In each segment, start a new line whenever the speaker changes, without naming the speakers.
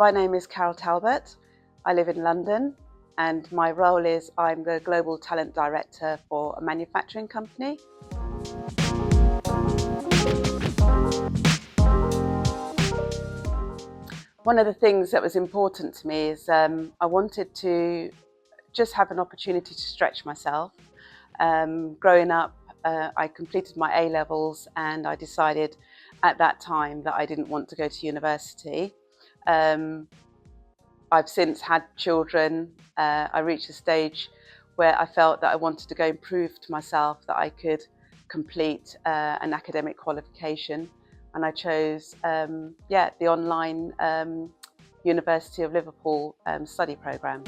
my name is Carole Talbot. I live in London, and my role is I'm the Global Talent Director for a manufacturing company. One of the things that was important to me is I wanted to just have an opportunity to stretch myself. Growing up, I completed my A-levels and I decided at that time that I didn't want to go to university. I've since had children. I reached a stage where I felt that I wanted to go and prove to myself that I could complete an academic qualification, and I chose the online University of Liverpool study programme.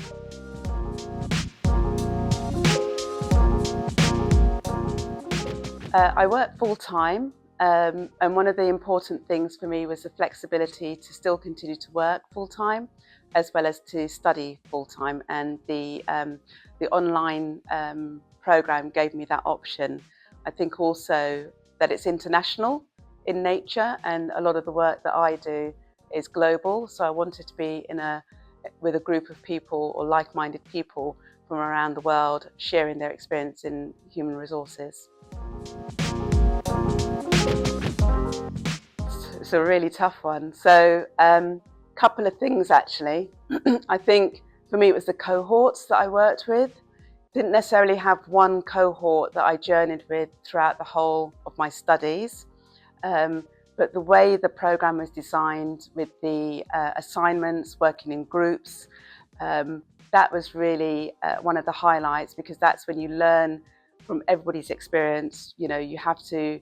I work full-time, and one of the important things for me was the flexibility to still continue to work full-time as well as to study full-time, and the online programme gave me that option. I think also that it's international in nature, and a lot of the work that I do is global, so I wanted to be with a group of people or like-minded people from around the world sharing their experience in human resources. It's a really tough one. So couple of things actually. I think for me it was the cohorts that I worked with. Didn't necessarily have one cohort that I journeyed with throughout the whole of my studies, but the way the programme was designed with the assignments, working in groups, that was really one of the highlights, because that's when you learn from everybody's experience. You know, you have to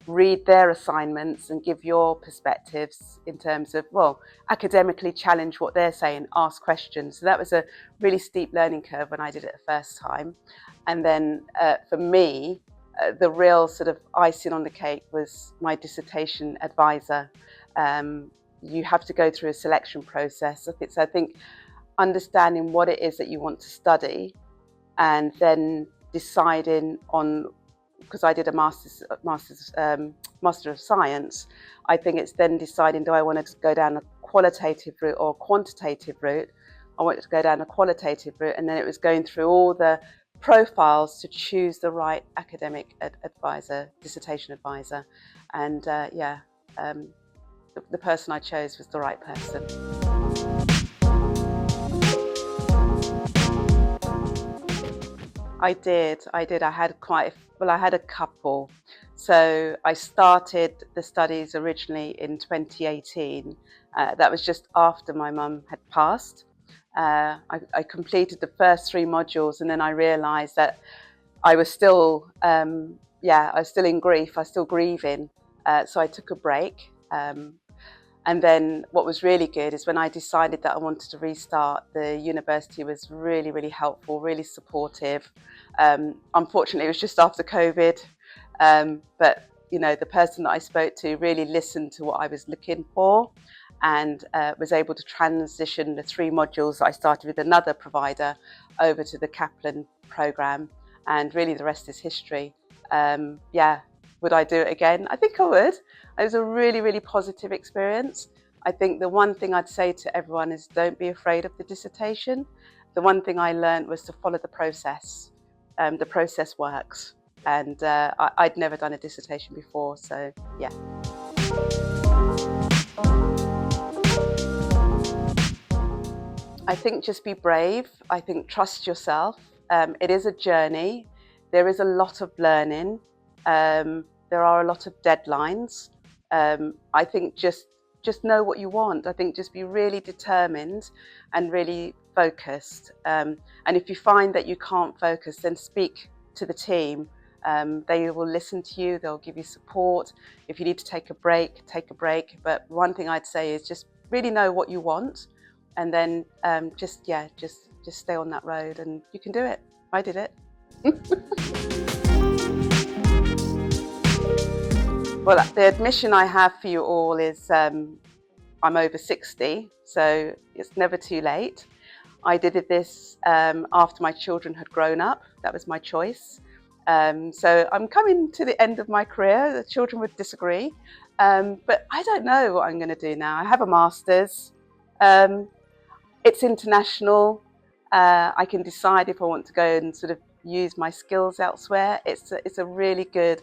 read their assignments and give your perspectives in terms of, well, academically challenge what they're saying, ask questions. So that was a really steep learning curve when I did it the first time. And then for me, the real sort of icing on the cake was my dissertation advisor. You have to go through a selection process. So I think understanding what it is that you want to study, and then deciding on, because I did a Master of Science, I think it's then deciding, do I want to go down a qualitative route or a quantitative route? I wanted to go down a qualitative route, and then it was going through all the profiles to choose the right academic advisor, dissertation advisor, and the person I chose was the right person. I did. I had I had a couple. So I started the studies originally in 2018. That was just after my mum had passed. I completed the first 3 modules, and then I realised that I was still, I was still in grief. I was still grieving. So I took a break. And then what was really good is when I decided that I wanted to restart, the university was really, really helpful, really supportive. Unfortunately, it was just after COVID, but you know, the person that I spoke to really listened to what I was looking for, and was able to transition the 3 modules that I started with another provider over to the Kaplan programme, and really the rest is history. Would I do it again? I think I would. It was a really, really positive experience. I think the one thing I'd say to everyone is don't be afraid of the dissertation. The one thing I learned was to follow the process. The process works. And I'd never done a dissertation before, so yeah. I think just be brave. I think trust yourself. It is a journey. There is a lot of learning. There are a lot of deadlines. I think just know what you want. I think just be really determined and really focused. And if you find that you can't focus, then speak to the team. They will listen to you. They'll give you support. If you need to take a break, take a break. But one thing I'd say is just really know what you want, and then just stay on that road, and you can do it. I did it. Well, the admission I have for you all is I'm over 60, so it's never too late. I did this after my children had grown up. That was my choice. So I'm coming to the end of my career. The children would disagree, But I don't know what I'm going to do now. I have a master's. Um, it's international. I can decide if I want to go and sort of use my skills elsewhere. It's a really good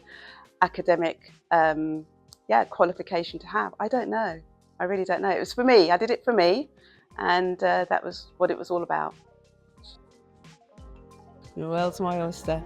academic qualification to have. I don't know. I really don't know. It was for me. I did it for me, and that was what it was all about. The world's my oyster.